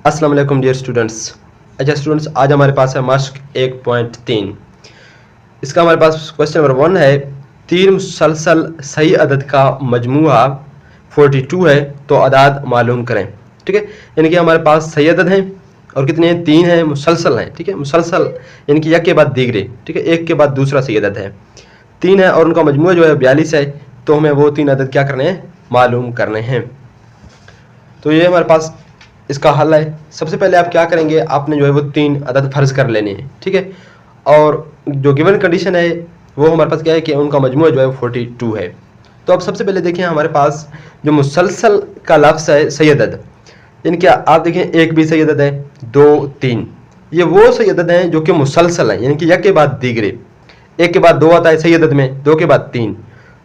अस्सलाम वालेकुम dear students. अच्छा स्टूडेंट्स, आज हमारे पास है मश्क 1.3। इसका हमारे पास क्वेश्चन नंबर 1 है, तीन मुसलसल सही अदद का मजमूआ 42 है तो अदाद मालूम करें। ठीक है, यानी कि हमारे पास सही अदद हैं और कितने हैं, 3 हैं, मुसलसल हैं। ठीक है, मुसलसल यानी कि एक के बाद दीगरे, ठीक है, एक के बाद दूसरा सही अदद है, 3 है और उनका मजमूआ जो है 42 है। तो हमें वो 3 अदद क्या करने हैं, मालूम करने हैं। तो ये हमारे पास इसका हल है। सबसे पहले आप क्या करेंगे, आपने जो है वो 3 अदद फर्ज कर लेने हैं। ठीक है, और जो गिवन कंडीशन है वो हमारे पास क्या है कि उनका मजमूआ जो है 42 है। तो अब सबसे पहले देखें, हमारे पास जो मुसलसल का लफ्ज़ है सही अदद, यानी कि आप देखें एक भी सही अदद है, 2 3, ये वो सही अदद हैं जो कि मुसलसल हैं, यानी कि एक के बाद दीगरे, एक के बाद 2 आता है सही अदद में, 2 के बाद 3।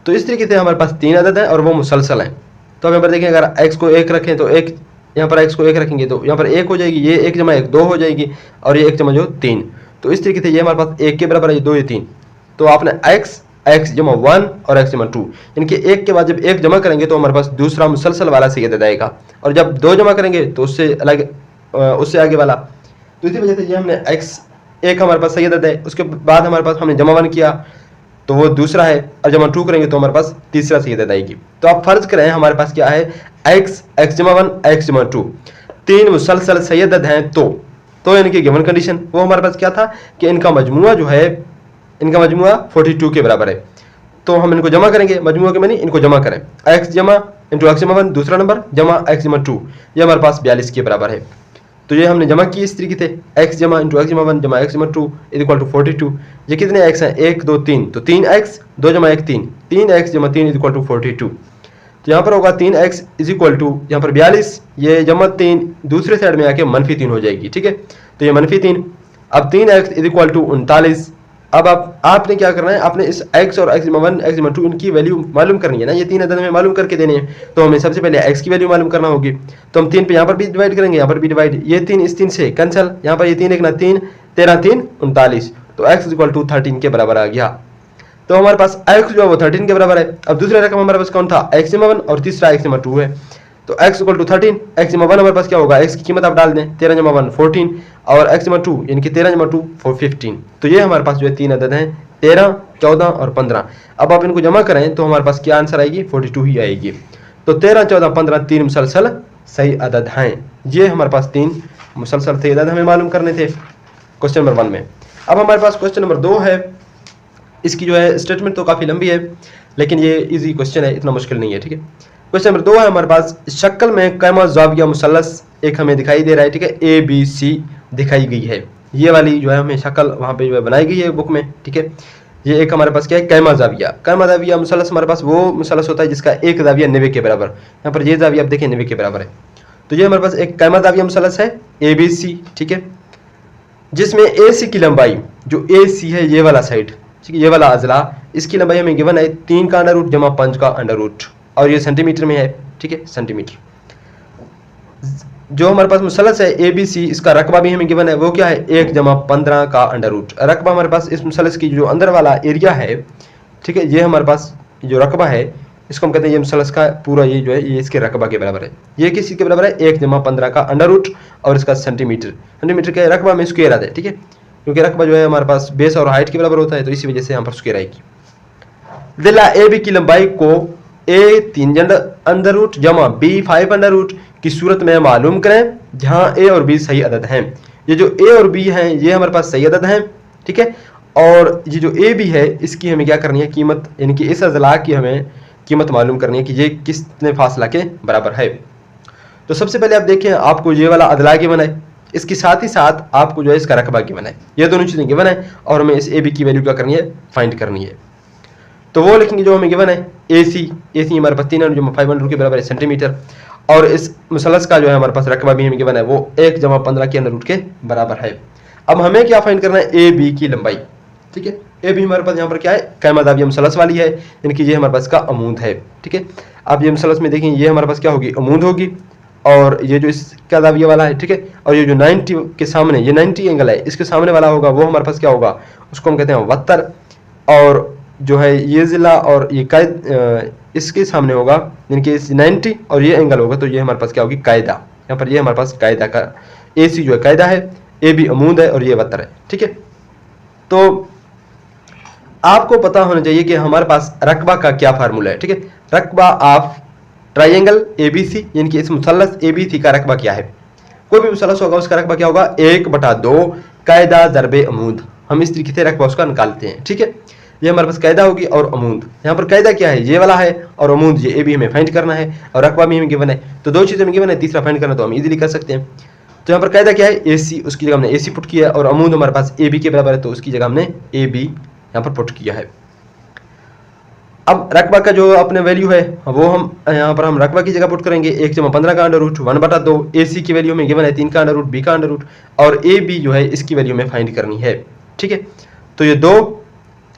तो इस तरीके से हमारे पास 3 अदद हैं और वो मुसलसल हैं। तो अब यहाँ पर देखें, अगर x को 1 रखें तो एक, यहाँ पर x को 1 रखेंगे तो यहाँ पर 1 हो जाएगी, ये 1 जमा 1 2 हो जाएगी और ये 1 जमा जो 3। तो इस तरीके से ये हमारे पास 1 के बराबर है, ये 2 ये 3। तो आपने x जमा 1 और x जमा 2, यानी कि 1 के बाद जब 1 जमा करेंगे तो हमारे पास दूसरा मुसलसल वाला सही अदद आएगा, और जब 2 जमा करेंगे तो उससे अलग, उससे आगे वाला। तो इसी वजह से ये हमने x एक हमारे पास सही अदद है, उसके बाद हमारे पास हमने जमा 1 किया तो वो दूसरा है, और जमा 2 करेंगे तो हमारे पास तीसरा सही अदद आएगी। तो आप फर्ज करें हमारे पास क्या है, x जमा 1 x जमा 2, 3 मुसलसल सही अदद हैं। तो यानी कि गिवन कंडीशन वो हमारे पास क्या था कि इनका मजमूआ जो है, इनका मजमूआ 42 के बराबर है। तो हम इनको जमा करेंगे, मजमूआ के मानी इनको जमा करें, x जमा इंटू x जमा 1 दूसरा नंबर जमा x जमा 2, ये हमारे पास 42 के बराबर है। तो ये हमने जमा की इस तरीके से, x जमा इंटू x जमा 1 जमा x जमा 2 इक्वल टू 42। ये कितने x हैं, 1 2 3, तो 3x 2 जमा 1 3, 3x जमा 3 इक्वल टू 42। तो यहाँ पर होगा 3x इज इक्वल टू यहाँ पर 42, ये जमा 3 दूसरे साइड में आके -3 हो जाएगी। ठीक है, तो ये -3, अब 3x इज इक्वल टू 39। अब आपने क्या करना है, आपने इस x और x जमा 1 x जमा 2 इनकी वैल्यू मालूम करनी है ना, ये 3 अदद हमें मालूम करके देने हैं। तो हमें सबसे पहले x की वैल्यू मालूम करना होगी। तो हम 3 पे यहाँ पर भी डिवाइड करेंगे, यहाँ पर भी डिवाइड, ये 3 इस 3 से कैंसिल, यहाँ पर ये 3 1 ना 3, 13 3 39, तो x इक्वल टू 13 के बराबर आ गया। तो हमारे पास x जो है वो 13 के बराबर है। अब दूसरा रकम हमारे पास कौन था, x जमा 1 और तीसरा x जमा 2 है। तो x इक्वल टू 13, x जमा 1 हमारे पास क्या होगा, x की कीमत आप डाल दें, 13 जमा 1 14 और x जमा 2 यानी कि 13 जमा 2 15। तो ये हमारे पास जो है 3 अदद हैं, 13 14 और 15। अब आप इनको जमा करें तो हमारे पास क्या आंसर आएगी, 42 ही आएगी। तो 13 14 15 3 मुसलसल सही अदद हैं। ये हमारे पास 3 मुसलसल सही अदद हमें मालूम करने थे क्वेश्चन नंबर 1 में। अब हमारे पास क्वेश्चन नंबर 2 है। इसकी जो है स्टेटमेंट तो काफ़ी लंबी है, लेकिन ये इजी क्वेश्चन है, इतना मुश्किल नहीं है। ठीक है, क्वेश्चन नंबर 2 है हमारे पास, शक्ल में कैमा ज़ाविया मुसल्लस एक हमें दिखाई दे रहा है। ठीक है, ABC दिखाई गई है, ये वाली जो है हमें शक्ल वहाँ पे जो है बनाई गई है बुक में। ठीक है, ये एक हमारे पास क्या है, कैमा ज़ाविया मुसल्लस हमारे पास वो मुसल्लस होता है जिसका एक ज़ाविया 90 के बराबर, यहाँ पर ये ज़ाविया आप देखें 90 के बराबर है। तो ये हमारे पास एक कैमा ज़ाविया मुसल्लस है ABC। ठीक है, जिसमें AC की लंबाई जो AC है ये वाला साइड, ठीक है, ये वाला अजला, इसकी लंबाई हमें गिवन है 3 का अंडर रूट जमा 5 का अंडर रूट, और ये सेंटीमीटर में है। ठीक है, सेंटीमीटर। जो हमारे पास मुसल्लस है ABC, इसका रकबा भी हमें गिवन है, वो क्या है 1 जमा 15 का अंडर रूट। रकबा हमारे पास इस मुसल्लस की जो अंदर वाला एरिया है, ठीक है, ये हमारे पास जो रकबा है इसको हम कहते हैं ये मुसल्लस का पूरा ये जो है ये इसके रकबा के बराबर है। ये किस चीज़ के बराबर है, 1 जमा 15 का अंडर रूट और इसका सेंटीमीटर के रकबा में स्क्वायर आता है। ठीक है, क्योंकि रकबा जो है हमारे पास बेस और हाइट के बराबर होता है, तो इसी वजह से यहाँ पर स्क्वायर आएगी। दिला AB की लंबाई को A 3 अंडर रूट जमा B 5 अंडर रूट की सूरत में मालूम करें, जहाँ A और B सही अदद हैं। ये जो A और B हैं ये हमारे पास सही अदद हैं। ठीक है, और ये जो AB है इसकी हमें क्या करनी है, कीमत, यानी कि इस अजला की हमें कीमत मालूम करनी है कि ये कितने फासला के बराबर है। तो सबसे पहले आप देखें, आपको ये वाला अदला गिवन है, इसके साथ ही साथ आपको जो है इसका रकबा गिवन है, ये दोनों चीज़ें गिवन है और हमें इस AB की वैल्यू क्या करनी है, फाइंड करनी है। तो वो लिखेंगे जो हमें गिवन है AC हमारे पास 3 जो 5 अंडर के बराबर है सेंटीमीटर, और इस मुसल्लस का जो है हमारे पास रकबा भी हमें गिवन है, वो 1 जमा 15 के अंडर रूट के बराबर है। अब हमें क्या फाइंड करना है, AB की लंबाई। ठीक है, AB हमारे पास यहाँ पर क्या है, कैमा ज़ाविया मुसल्लस वाली है, यानी कि ये हमारे पास का अमूद है। ठीक है, अब ये मुसल्लस में देखें, ये हमारे पास क्या होगी, अमूद होगी, और ये जो इसका ज़ाविया वाला है, ठीक है, और ये जो 90 के सामने ये 90 एंगल है, इसके सामने वाला होगा वो हमारे पास क्या होगा, उसको हम कहते हैं वत्तर, और जो है ये ज़िला और ये कायद इसके सामने होगा, यानी कि 90 और ये एंगल होगा, तो ये हमारे पास क्या होगी, कायदा। यहाँ पर ये हमारे पास कायदा का AC जो है कायदा है, AB अमूद है और ये वतर है। ठीक है, तो आपको पता होना चाहिए कि हमारे पास रकबा का क्या फार्मूला है। ठीक है, रकबा ऑफ ट्राइंगल ABC, यानी कि इस मुसल्लस ABC का रकबा क्या है। कोई भी मुसल्लस होगा उसका रकबा क्या होगा, 1/2 कायदा ज़रबे अमूद। हम इस तरीके से रकबा उसका निकालते हैं। ठीक है, ये हमारे पास कायदा होगी और अमूद। यहाँ पर कायदा क्या है, ये वाला है, और अमूद ये AB हमें फाइंड करना है, और रकबा भी हमें गिवन है। तो दो चीज़ें हमें गिवन है, तीसरा फाइंड करना तो हम इजीली कर सकते हैं। तो यहाँ पर कायदा क्या है, AC, उसकी जगह हमने AC पुट किया, और अमूद हमारे पास AB के बराबर है, तो उसकी जगह हमने AB यहाँ पर पुट किया है। अब रकबा का जो अपने वैल्यू है वो हम यहाँ पर हम रकबा की जगह पुट करेंगे, 1/15 का अंडर रूट 1/2। AC की वैल्यू में गिवन है 3 का अंडर रूट, B का अंडर रूट, और AB जो है इसकी वैल्यू में फाइंड करनी है। ठीक है, तो ये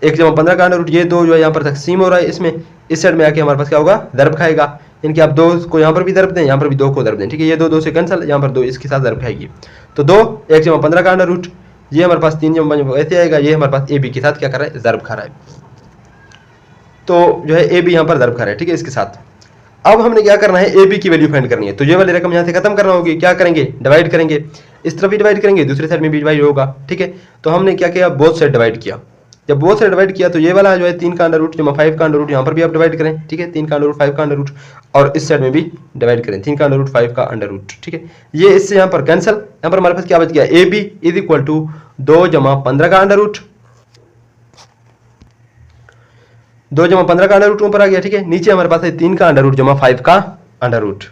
1/15 का अंडर रूट, ये 2 जो है यहाँ पर तकसीम हो रहा है, इसमें इस साइड में आके हमारे पास क्या होगा, दर्ब खाएगा। यानी कि आप 2 को यहाँ पर भी दर्ब दें, यहाँ पर भी 2 को दर्ब दें। ठीक है, ये 2 से कैंसिल, यहाँ पर 2 इसके साथ दर्ब खाएगी, तो 1/15 का अंडर रूट, ये हमारे पास 3 ऐसे आएगा, ये हमारे पास AB के साथ क्या कर रहा है, दर्ब खा रहा है। तो जो है AB यहाँ पर दर्ब खा रहा है। ठीक है, इसके साथ अब हमने क्या करना है, AB की वैल्यू फाइंड करनी है। तो ये वाली रकम यहाँ से खत्म करना होगी, क्या करेंगे, डिवाइड करेंगे, इस तरफ भी डिवाइड करेंगे, दूसरी साइड में भी डिवाइड होगा। ठीक है, तो हमने क्या किया, बोथ साइड डिवाइड किया। जब बोथ साइड डिवाइड किया तो ये वाला जो है 3 का अंडर रूट जमा 5 का अंडर रूट, यहाँ पर भी आप डिवाइड करें। ठीक है, 3 का अंडर रूट 5 का अंडर रूट, और इस साइड में भी डिवाइड करें, 3 का अंडर रूट 5 का अंडर रूट। ठीक है, ये इससे यहाँ पर कैंसिल, यहाँ पर हमारे पास क्या बच गया, AB इज इक्वल टू 2 जमा 15 का अंडर रूट, 2 जमा 15 का अंडर रूट ऊपर आ गया। ठीक है, नीचे हमारे पास है 3 का अंडर रूट जमा 5 का अंडर रूट।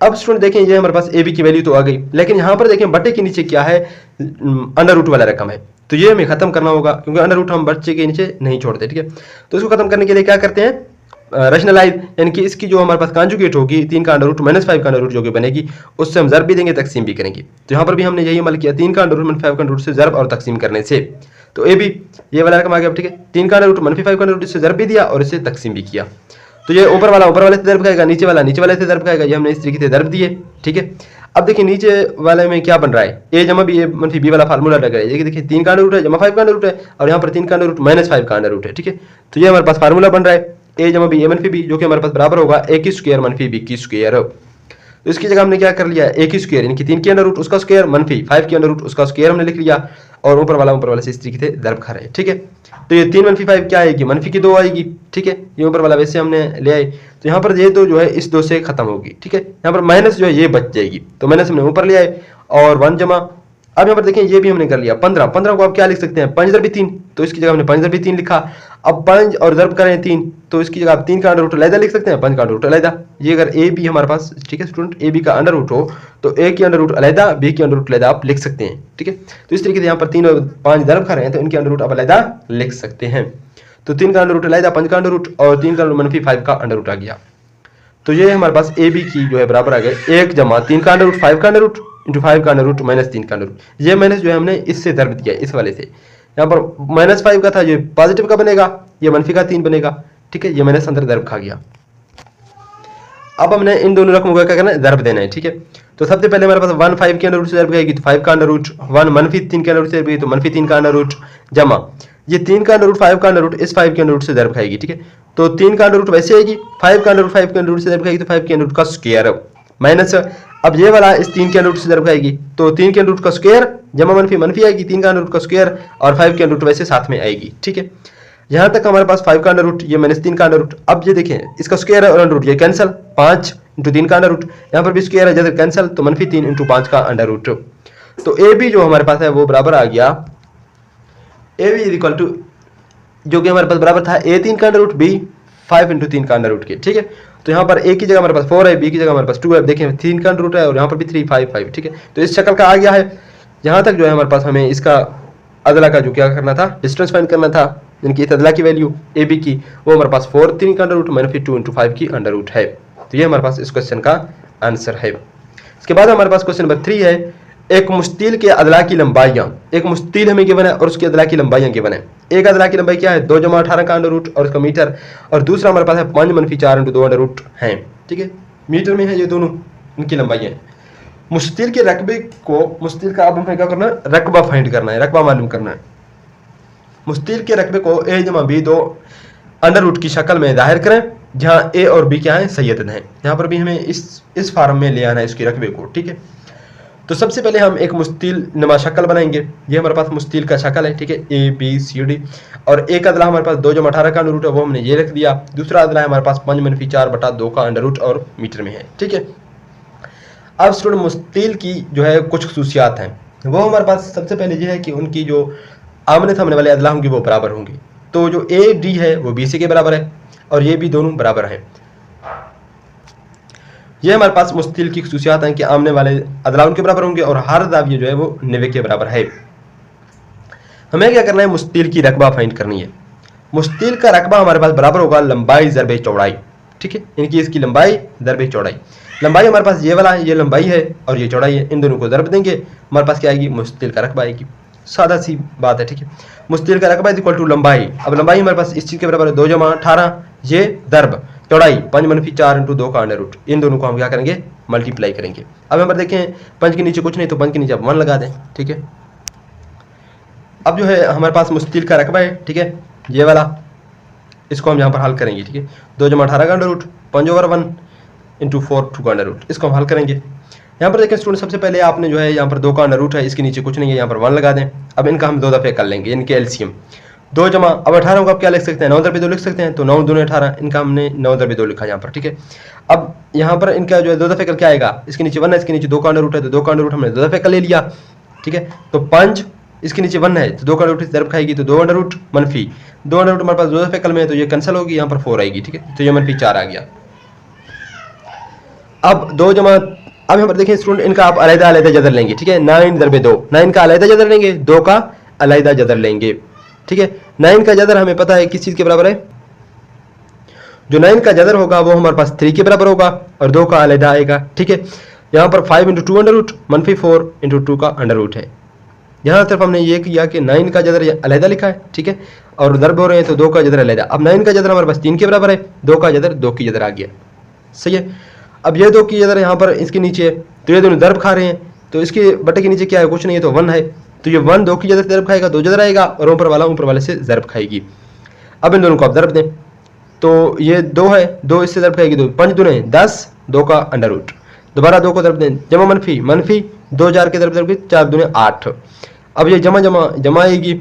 अब स्टूडेंट देखें, ये हमारे पास AB की वैल्यू तो आ गई, लेकिन यहाँ पर देखें बट्टे के नीचे क्या है, अंडर रूट वाला रकम है, तो ये हमें खत्म करना होगा, क्योंकि अंडर रूट हम बच्चे के नीचे नहीं छोड़ते। ठीक है, तो इसको खत्म करने के लिए क्या करते हैं, रैशनलाइज, यानी कि इसकी जो हमारे पास कॉन्जुगेट होगी 3 का अंडर रूट माइनस 5 का अंडर रूट जो कि बनेगी, उससे हम ज़रब भी देंगे, तकसीम भी करेंगे। तो यहाँ पर भी हमने यही अमल किया, 3 का अंडर रूट -5 का अंडर रूट से ज़रब और तकसीम करने से, तो AB ये वाला रकम आ गया। ठीक है, 3 का अंडर रूट -5 का अंडर रूट, इससे ज़रब भी दिया और इससे तकसीम भी किया। तो ये ऊपर वाले से ज़रब खाएगा, नीचे वाले से ज़रब खाएगा, ये हमने इस तरीके से ज़रब दिए। ठीक है, अब देखिए नीचे वाले में क्या बन रहा है, A जमा B, A - B वाला फार्मूला लग रहा है। ये देखिए 3 का अंडर रूट है जमा 5 का अंडर रूट है, और यहाँ पर 3 का अंडर रूट -5 का अंडर रूट है। ठीक है, तो ये हमारे पास फार्मूला बन रहा है, A जमा B, A - B, जो कि हमारे पास बराबर होगा A की स्क्वायर - B की स्क्वायर। तो इसकी जगह हमने क्या कर लिया, A की स्क्वायर, यानी कि 3 के अंडर रूट उसका स्क्वायर -5 के अंडर रूट उसका स्क्वायर हमने लिख लिया, और ऊपर वाले से इस तरीके से दर्ब खा रहे हैं। ठीक है, तो ये 3 - 5 क्या आएगी, -की 2 आएगी। ठीक है, ये ऊपर वाला वैसे हमने ले आए, तो यहाँ पर ये 2 जो है इस 2 से खत्म होगी। ठीक है, यहाँ पर माइनस जो है ये बच जाएगी, तो माइनस हमने ऊपर ले आए, और 1 जमा, अब यहाँ पर देखें ये भी हमने कर लिया 15 को आप क्या लिख सकते हैं, 5 × 3, तो इसकी जगह हमने 5 × 3 लिखा। अब 5 और ज़रब करें 3, तो इसकी जगह आप 3 का अंडर रूट अलहदा लिख सकते हैं, 5 का अंडर रूट अलहदा। ये अगर AB हमारे पास, ठीक है स्टूडेंट, AB का अंडर रूट हो तो A की अंडर रूट अलहदा, B की अंडर रूट अलहदा आप लिख सकते हैं। ठीक है, तो इस तरीके से यहाँ पर 3 और 5 ज़रब खा रहे हैं, तो इनके अंडर रूट आप अलहदा लिख सकते हैं। तो 3 का अंडर रूट अलहदा, 5 का अंडर रूट, और 3 का -5 का अंडर रूट आ गया। तो ये हमारे पास AB की जो है बराबर आ गए 1 जमा 3 का अंडर रूट 5 का अंडर रूट इंटू 5 का अंडर रूट -3 का अंडर रूट। ये माइनस जो है हमने इससे ज़रब दिया, इस वाले से। यहाँ पर -5 का था, ये पॉजिटिव का बनेगा, ये मनफी का 3 बनेगा। ठीक है, ये माइनस अंदर ज़रब खा गया। अब हमने इन दोनों रकमों का क्या करना है, ज़रब देना है। ठीक है, तो सबसे पहले हमारे पास 1 5 के अंडर रूट से ज़रब खाएगी, तो 5 का अंडर रूट, 1 -3 के अंडर रूट से ज़रब खाएगी, तो -3 का अंडर रूट, जमा ये 3 का अंडर रूट 5 का अंडर रूट इस 5 के अंडर रूट से ज़रब खाएगी। ठीक है, तो 3 का अंडर रूट वैसे आएगी, 5 का अंडर रूट 5 के अंडर रूट से ज़रब खाएगी, तो 5 के अंडर रूट का स्क्वायर माइनस, अब ये वाला इस 3 के अंडर रूट से ज़रब खाएगी, तो 3 के अंडर रूट का स्क्वायर जमा मनफी आएगी, 3 का अंडर रूट का स्क्वायर, और 5 के अंडर रूट वैसे साथ में आएगी। ठीक है, यहाँ तक हमारे पास 5 का अंडर रूट, ये -3 का अंडर रूट। अब ये देखें इसका स्क्वायर है और अंडर रूट, ये कैंसिल, 5 × 3 का अंडर रूट, यहाँ पर भी स्क्वायर है जैसे कैंसिल, तो -3 × 5 का अंडर रूट। तो AB जो हमारे पास है वो बराबर आ गया, AB इज इक्वल टू, जो कि हमारे पास बराबर था A 3 का अंडर रूट, B 5 × 3 का अंडर रूट के। ठीक है, तो यहाँ पर A की जगह हमारे पास 4 है, B की जगह हमारे पास 2 है। देखें 3 का अंडर रूट है और यहाँ पर भी 3 5 5। ठीक है, तो इस शक्ल का आ गया है। यहाँ तक जो है हमारे पास हमें इसका अदला का जो क्या करना था, डिस्टेंस फाइंड करना था, यानी कि इस अदला की वैल्यू AB की, वो हमारे पास 4 3 का अंडर रूट -2 × 5 की अंडर रूट है। तो ये हमारे पास इस क्वेश्चन का आंसर है। इसके बाद हमारे पास क्वेश्चन नंबर 3 है, एक मुस्तिल के अदला की लंबाइयाँ, एक मुस्तिल हमें गिवन है और उसकी अदला की लंबाइयाँ गिवन है। एक अदला की लंबाई क्या है, 2 जमा 18 का अंडर रूट और उसका मीटर, और दूसरा हमारे पास है 5 - 4 × 2 अंडर रूट है। ठीक है, मीटर में है ये दोनों, इनकी लंबाइयाँ। मुस्तिल के रकबे को, मुस्तिल का अब हमें क्या करना है, रकबा फाइंड करना है, रकबा मालूम करना है। मुस्तिल के रकबे को A जमा B 2 अंडर रूट की शक्ल में जाहिर करें, जहाँ ए और बी क्या है, सही अदद हैं। यहाँ पर भी हमें इस फार्म में ले आना है इसके रकबे को, ठीक है। तो सबसे पहले हम एक मुस्तिल नुमा शक्ल बनाएंगे। ये हमारे पास मुस्तिल का शक्ल है, ठीक है, ए बी सी डी। और एक अदला हमारे पास 2/18 का अंडर रूट है, वो हमने ये रख दिया। दूसरा अदला है हमारे पास 5-4/2 का अंडर रूट और मीटर में है, ठीक है। अब स्टूडेंट मुस्तिल की जो है कुछ खसूसियात हैं, वो हमारे पास सबसे पहले ये है कि उनकी जो आमने सामने वाले अदला होंगे वो बराबर होंगे। तो जो ए डी है वो बी सी के बराबर है और ये भी दोनों बराबर हैं। ये हमारे पास मुस्तिल की खसूसियात हैं कि आमने वाले अदला उनके बराबर होंगे और हर दाविये जो है वो 90 के बराबर है। हमें क्या करना है, मुस्तिल की रकबा फाइंड करनी है। मुस्तिल का रकबा हमारे पास बराबर होगा लंबाई ज़रबे चौड़ाई, ठीक है, इनकी इसकी लंबाई ज़रबे चौड़ाई। लंबाई हमारे पास ये वाला है, ये लंबाई है और ये चौड़ाई है, इन दोनों को ज़रब देंगे, हमारे पास क्या आएगी, मुस्तिल का रकबा आएगी। सादा सी बात है, ठीक है। मुस्तिल का रकबा इक्वल टू लंबाई। अब लंबाई हमारे पास इस चीज़ के बराबर है 2/18, ये दरब चौड़ाई 5-4 का अंडर रूट, इन दोनों को हम क्या करेंगे, मल्टीप्लाई करेंगे। अब यहाँ पर देखें 5 के नीचे कुछ नहीं, तो 5 के नीचे आप 1 लगा दें, ठीक है। अब जो है हमारे पास मुस्तिल का रकबा है, ठीक है, ये वाला, इसको हम यहाँ पर हल करेंगे, ठीक है। 2/18 का अंडर रूट 5/1 × 4 का अंडर रूट, इसको हम हल करेंगे। यहाँ पर देखें स्टूडेंट, सबसे पहले आपने जो है यहाँ पर 2 का अंडर रूट है, इसके नीचे कुछ नहीं है, यहाँ पर 1 लगा दें। अब इनका हम 2 दफ़े कर लेंगे, इनके एलसीएम 2 जमा, अब 18 को आप क्या लिख सकते हैं, 9 × 2 लिख सकते हैं, तो 9 दूनी 18, इनका हमने 9 × 2 लिखा यहाँ पर, ठीक है। अब यहाँ पर इनका जो है 2 दफ़े कर क्या आएगा, इसके नीचे 1 है, इसके नीचे 2 का अंडर रूट है, तो 2 का अंडर रूट हमने 2 दफ़े कर ले लिया, ठीक है। तो 5, इसके नीचे 1 है, तो 2 का अंडर रूट से ज़रब खाएगी, तो 2 अंडर रूट मनफी 2 अंडर रूट हमारे पास 2 दफ़े कल में है, तो ये कैंसिल होगी, यहाँ पर 4 आएगी, ठीक है, तो ये -4 आ गया। अब 2 जमा, अब यहाँ पर देखें स्टूडेंट, इनका आप अलग-अलग जदर लेंगे, ठीक है। 9 × 2, 9 का अलग जदर लेंगे, 2 का अलग जदर लेंगे, ठीक है। 9 का जदर हमें पता है किस चीज़ के बराबर है, जो 9 का जदर होगा वो हमारे पास 3 के बराबर होगा और 2 का अलग आएगा, ठीक है। यहाँ पर 5 × 2 अंडर रूट -4 × 2 का अंडर रूट है। यहाँ सिर्फ हमने ये किया कि 9 का जदर अलग लिखा है, ठीक है, और दरब हो रहे हैं तो 2 का जदर अलग। अब 9 का जदर हमारे पास 3 के बराबर है, 2 का जदर 2 की जदर आ गया, सही है। अब ये 2 की जदर यहाँ पर इसके नीचे, तो ये दोनों दरब खा रहे हैं, तो इसके बटे के नीचे क्या है, कुछ नहीं है, तो 1 है, तो ये 1 2 की जदर से ज़रब खाएगा, 2 जदर आएगा और ऊपर वाले से ज़रब खाएगी। अब इन दोनों को आप ज़रब दें, तो ये 2 है, 2 इससे ज़रब खाएगी, 2 5 दूने 10, 2 का अंडर रूट, दोबारा 2 को ज़रब दें, जमा मनफी 2 4 के ज़रब 4 दूने 8। अब ये जमा आएगी,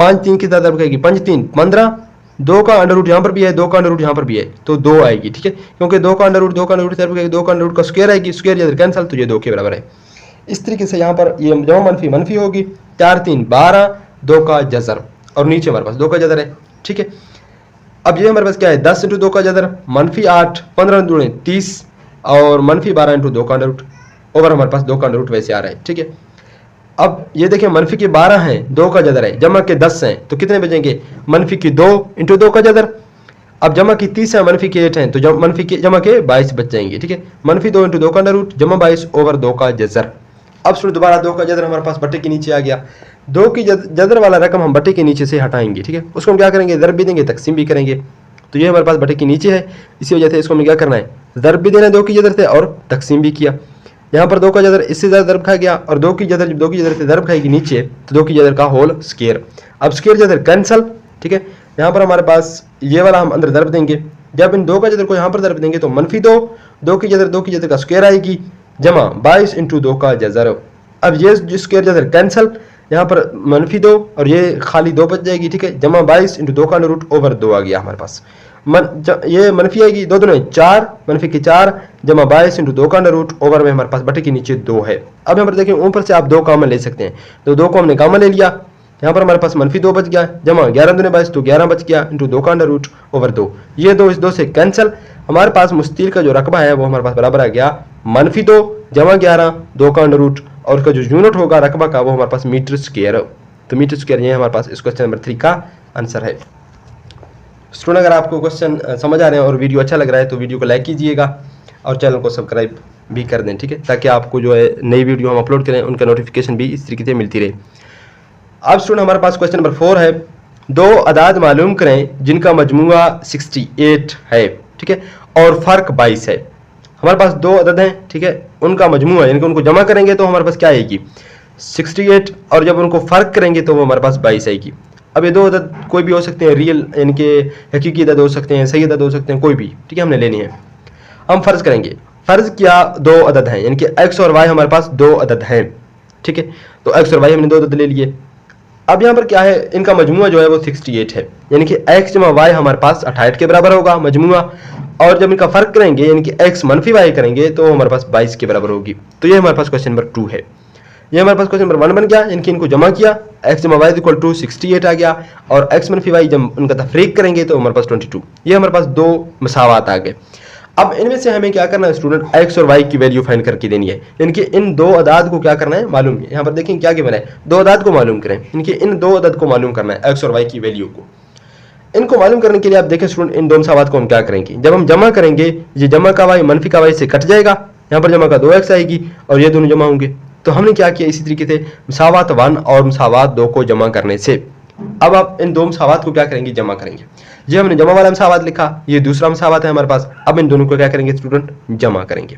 5 3 की ज़रब खाएगी, 5 3 15, 2 का अंडर रूट यहाँ पर भी है, 2 का अंडर रूट यहाँ पर भी है, तो 2 आएगी, ठीक है, क्योंकि 2 का अंडर रूट 2 का अंडर रूट 2 का अंडर रूट का स्क्वायर आएगी, स्क्वायर जदर कैंसिल, तो ये 2 के बराबर है। इस तरीके से यहाँ पर ये जमा मनफी होगी, 4 3 12, 2 का जजर और नीचे हमारे पास 2 का जदर है, ठीक है। अब ये हमारे पास क्या है, 10 × 2 का जदर -8, 15 दूने 30 और -12 × 2 का अंडर रूट, ओवर हमारे पास 2 का अंडर रूट वैसे आ रहा है, ठीक है। अब ये देखें मनफी के 12 हैं, 2 का जदर है, जमा के 10 हैं, तो कितने बचेंगे, मनफी की 2 × 2 का जदर। अब जमा की 30 है, मनफी के 8 हैं, तो मनफी के जमा के 22 बच जाएंगे, ठीक है। मनफी 2 × 2 का अंडर रूट जमा 22 ओवर 2 का जजर। अब सुनो दोबारा 2 का जदर हमारे पास बटे के नीचे आ गया, 2 की जदर वाला रकम हम बटे के नीचे से हटाएंगे, ठीक है। उसको हम क्या करेंगे, ज़रब भी देंगे, तकसीम भी करेंगे, तो ये हमारे पास बटे के नीचे है, इसी वजह से इसको हमें क्या करना है, ज़रब भी देना है 2 की जदर से और तकसीम भी किया। यहाँ पर 2 का जदर इससे ज़्यादा ज़रब खा गया और 2 की जदर जब 2 की जदर से ज़रब खाएगी नीचे, तो 2 की जदर का होल स्क्वायर। अब स्क्वायर जदर कैंसल, ठीक है। यहाँ पर हमारे पास ये वाला हम अंदर ज़रब देंगे, जब इन 2 का जदर को यहाँ पर ज़रब देंगे तो -2, 2 की जदर का स्क्वायर आएगी, जमा 22 × 2 का जजर। अब ये स्क्वायर जदर कैंसल, यहाँ पर -2 और ये खाली 2 बच जाएगी, ठीक है, जमा 22 × 2 का अंडर रूट ओवर 2 आ गया हमारे पास। ये मनफी आएगी, 2 दूने 4, मनफी की 4 जमा 22 × 2 का अंडर रूट ओवर में हमारे पास बटे के नीचे 2 है। अब यहाँ पर देखिए ऊपर से आप 2 कॉमन ले सकते हैं, तो 2 को हमने कॉमन ले लिया, यहाँ पर हमारे पास -2 बच गया, जमा 11 दूने 22, तो 11 बच गया × 2 का अंडर रूट ओवर 2। ये 2 इस 2 से कैंसिल, हमारे पास मुस्तिल का जो रकबा है वो हमारे पास बराबर आ गया -2 जमा 11, 2 का अंडर रूट, और उसका जो यूनिट होगा रकबा का वो हमारे पास मीटर स्क्वायर। तो मीटर स्क्वायर ये हमारे पास इस क्वेश्चन नंबर 3 का आंसर है। स्टूडेंट अगर आपको क्वेश्चन समझ आ रहे हैं और वीडियो अच्छा लग रहा है तो वीडियो को लाइक कीजिएगा और चैनल को सब्सक्राइब भी कर दें, ठीक है, ताकि आपको जो है नई वीडियो हम अपलोड करें उनका नोटिफिकेशन भी इस तरीके से मिलती रहे। अब स्टूडेंट हमारे पास क्वेश्चन नंबर 4 है, 2 अदाद मालूम करें जिनका मजमूआ 68 है, ठीक है, और फ़र्क 22 है। हमारे पास 2 अदद हैं, ठीक है, उनका मजमूआ यानी कि उनको जमा करेंगे तो हमारे पास क्या आएगी 68, और जब उनको फ़र्क करेंगे तो वो हमारे पास 22 आएगी। अब ये दो अदद कोई भी हो सकते हैं, रियल यानी कि हकीकी अदद हो सकते हैं, सही अदद हो सकते हैं, कोई भी, ठीक है, हमने लेनी है। हम फ़र्ज़ करेंगे, फ़र्ज़ किया दो अदद हैं, यानी कि x और y हमारे पास दो अदद हैं, ठीक है। तो x और y हमने दो अदद ले लिए। अब यहाँ पर क्या है, इनका मजमुआ जो है वो 68 है, यानी कि x जमा y हमारे पास 68 के बराबर होगा मजमुआ। और जब इनका फ़र्क करेंगे यानी कि x मनफी y करेंगे तो हमारे पास 22 के बराबर होगी। तो ये हमारे पास क्वेश्चन नंबर 2 है। ये हमारे पास क्वेश्चन नंबर 1 बन गया, यानी कि इनको जमा किया, x जमा y इक्वल टू 68 आ गया, और x मनफी y जब उनका तफरीक करेंगे तो हमारे पास 22। ये हमारे पास दो मसावात आ गए। अब इनमें से हमें क्या करना है स्टूडेंट, x और y की वैल्यू फाइंड करके देनी है, यानी कि इन दो अदाद को क्या करना है मालूम है। यहाँ पर देखें क्या गिवन है, दो अदाद को मालूम करें, यानी कि इन दो अदद को मालूम करना है, x और y की वैल्यू को। इनको मालूम करने के लिए आप देखें स्टूडेंट, इन दो मसावात को हम क्या करेंगे, जब हम जमा करेंगे ये जमा का y मनफी का y से कट जाएगा, यहाँ पर जमा का 2x आएगी और ये दोनों जमा होंगे। तो हमने क्या किया, इसी तरीके से मसावात 1 और मसावात 2 को जमा करने से अब आप इन दो मसावात को क्या करेंगे, जमा करेंगे। ये हमने जमा वाला मसावात लिखा, ये दूसरा मसावात है हमारे पास। अब इन दोनों को क्या करेंगे स्टूडेंट, जमा करेंगे।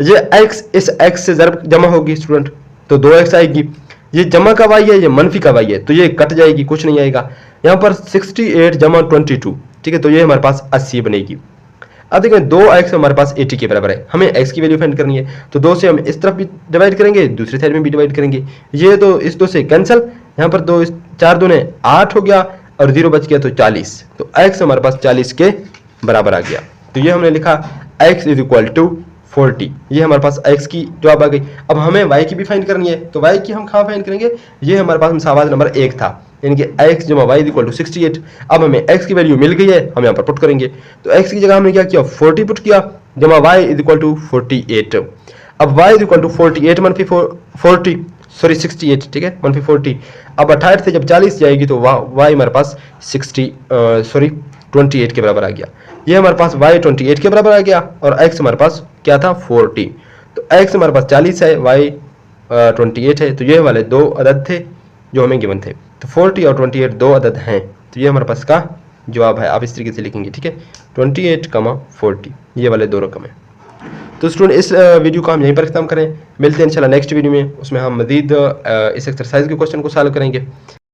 ये x इस x से ज़रब जमा होगी स्टूडेंट, तो 2x आएगी। ये जमा का y है, ये मनफी का y है, तो ये कट जाएगी, कुछ नहीं आएगा। यहाँ पर 68 जमा 22, ठीक है, तो ये हमारे पास 80 बनेगी। अब देखें 2x हमारे पास 80 के बराबर है, हमें x की वैल्यू फाइंड करनी है, तो 2 से हम इस तरफ भी डिवाइड करेंगे, दूसरी साइड में भी डिवाइड करेंगे। ये तो इस 2 से कैंसिल, यहाँ पर 2 4 दूने 8 हो गया और 0 बच गया तो 40, तो x हमारे पास 40 के बराबर आ गया। तो ये हमने लिखा x इज इक्वल टू 40, ये हमारे पास x की जवाब आ गई। अब हमें y की भी फाइंड करनी है, तो y की हम कहाँ फाइंड करेंगे, ये हमारे पास मसावात नंबर 1 था, यानी कि x जमा y इक्वल टू 68। अब हमें x की वैल्यू मिल गई है, हम यहाँ पर पुट करेंगे, तो x की जगह हमने क्या किया 40 पुट किया, जमा y इक्वल टू 48। अब y इक्वल टू 48 मनफी 40 सॉरी 68, ठीक है, मनफी 40। अब 68 से जब 40 जाएगी तो y हमारे पास 28 के बराबर आ गया। ये हमारे पास y 28 के बराबर आ गया और x हमारे पास क्या था 40, तो x हमारे पास 40 है, y 28 है, तो ये वाले दो अदद थे जो हमें गिवन थे। तो 40 और 28 दो अदद हैं, तो ये हमारे पास का जवाब है। आप इस तरीके से लिखेंगे, ठीक है, 28, 40, ये वाले दो रकम है। तो स्टूडेंट इस वीडियो को हम यहीं पर ख़त्म करें, मिलते हैं इंशाल्लाह नेक्स्ट वीडियो में, उसमें हम मज़ीद इस एक्सरसाइज के क्वेश्चन को सॉल्व करेंगे।